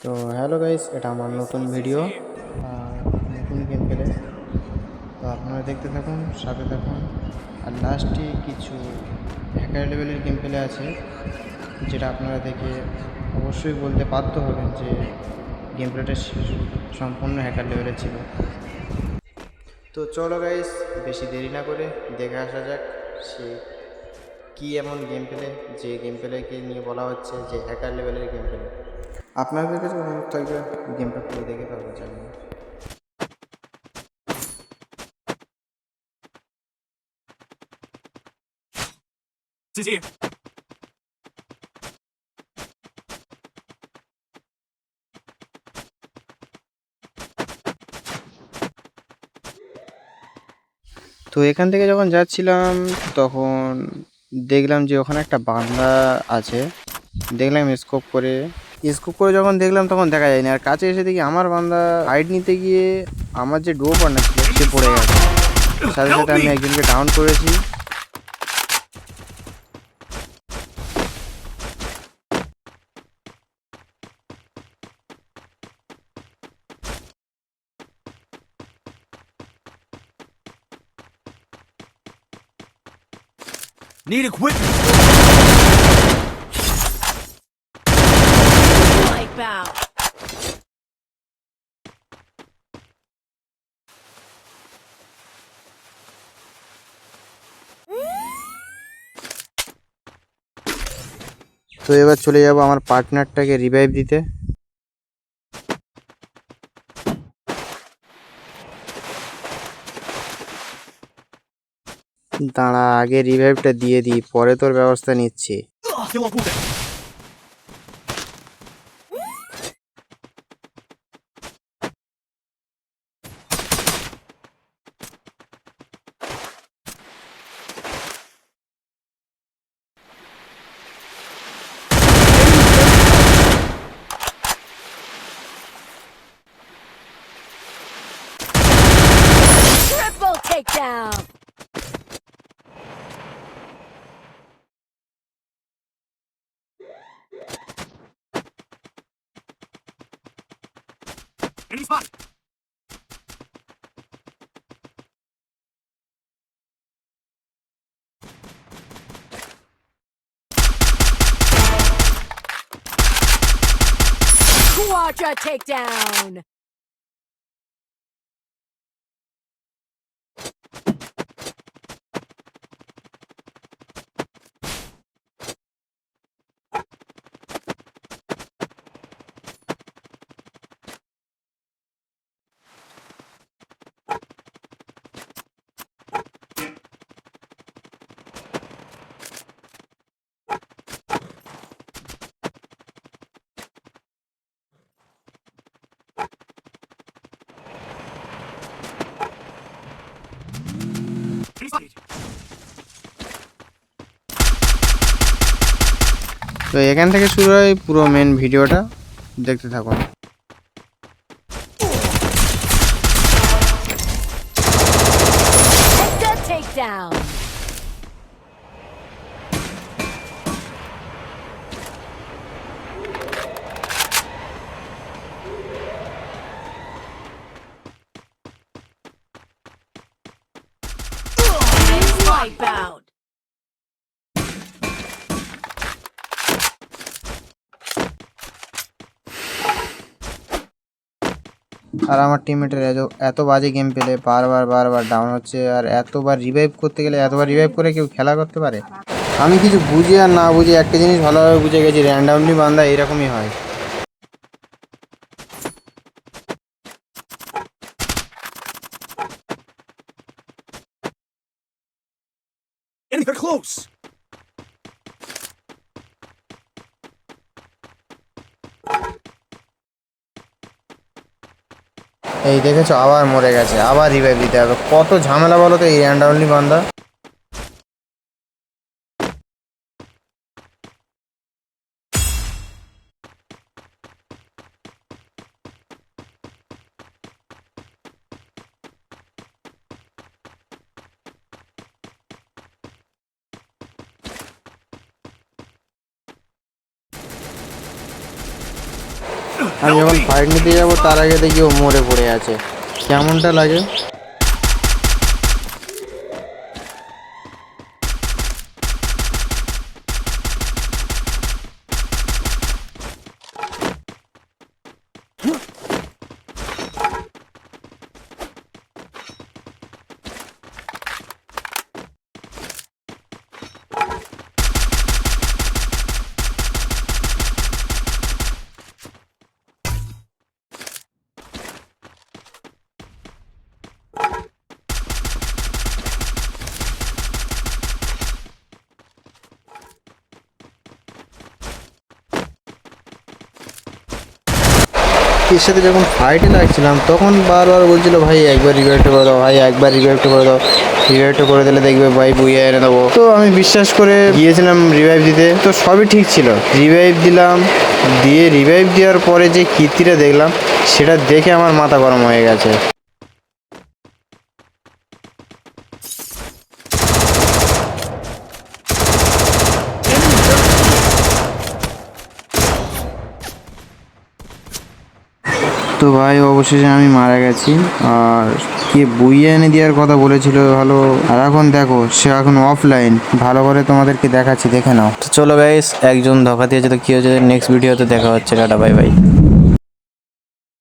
তো hello guys, এটা আমার নতুন ভিডিও আর নতুন গেম প্লে। তো আপনারা দেখতে থাকুন, সাথে থাকুন। আর লাস্টে কিছু হ্যাকার লেভেলের গেম প্লে আছে, যেটা আপনারা দেখে অবশ্যই বলতে বাধ্য হবেন যে গেম প্লেটা সম্পূর্ণ হ্যাকার লেভেলের ছিল। তো চলো গাইস, বেশি দেরি না করে দেখে আসা যাক সে কি এমন গেম প্লে, যে গেম প্লেকে নিয়ে বলা হচ্ছে যে হ্যাকার লেভেলের গেম প্লে। আপনাদের কাছে অনুরোধ থাকবে গেমটা পুরো দেখে তারপর জানবেন। তো এখান থেকে যখন যাচ্ছিলাম তখন দেখলাম যে ওখানে একটা বান্দা আছে। দেখলাম স্কোপ করে যখন দেখলাম তখন দেখা যায়নি, আর কাছে এসে দেখি আমার বান্দা হাইড নিতে গিয়ে আমার যে ডুয়ো পার্টনার ছিল সে পড়ে গেছে। সাথে সাথে আমি একজনকে ডাউন করেছি। Need equipment. Wipeout. তো এবার চলে যাব আমার পার্টনারটাকে রিভাইভ দিতে। দাঁড়া, আগে রিভাইভটা দিয়ে দিই, পরে তোর ব্যবস্থা নিচ্ছি। Still on cooldown. Triple takedown. Enemy spotted. Quadra takedown. Enemy spotted. তো এখান থেকে শুরু হয় পুরো মেন ভিডিওটা, দেখতে থাকুন। Hector takedown. Wipeout. আর আমার টিমমেটের এত বাজে গেম পেলে বারবার বারবার ডাউন হচ্ছে, আর এতবার রিভাইভ করতে গেলে এতবার রিভাইভ করে কেউ খেলা করতে পারে? আমি কিছু বুঝি আর না বুঝি একটা জিনিস ভালোভাবে বুঝে গেছি, র্যান্ডামলি বান্দা এরকমই হয়। Enemy, they're close. এই দেখেছো, আবার মরে গেছে, আবার রিভাইভ দিতে হবে। কত ঝামেলা বলো তো এই র্যান্ডামলি বান্দা। আমি যখন ফাইট নিতে যাবো তার আগে দেখি ও মরে পড়ে আছে, কেমনটা লাগে। এর সাথে যখন ফাইটে লাগছিলাম তখন বারবার বলছিল ভাই একবার রিভাইভটা করে দাও, ভাই একবার রিভাইভটা করে দাও, রিভাইভটা করে দিলে দেখবে ভাই বুইয়া এনে দেবো। তো আমি বিশ্বাস করে গিয়েছিলাম রিভাইভ দিতে, তো সবই ঠিক ছিল। রিভাইভ দিলাম, দিয়ে রিভাইভ দেওয়ার পরে যে কীর্তিটা দেখলাম সেটা দেখে আমার মাথা গরম হয়ে গেছে। তো ভাই অবশেষে আমি মারা গেছি, আর কে বইয়ে এনে দেওয়ার কথা বলেছিল ভালো, আর এখন দেখো সে এখন অফলাইন। ভালো করে তোমাদেরকে দেখাচ্ছি, দেখে নাও। তো চলো গাইস, একজন ধোকা দিয়েছে, তো কি হয়েছে নেক্সট ভিডিওতে দেখা হচ্ছে। Tata, bye bye.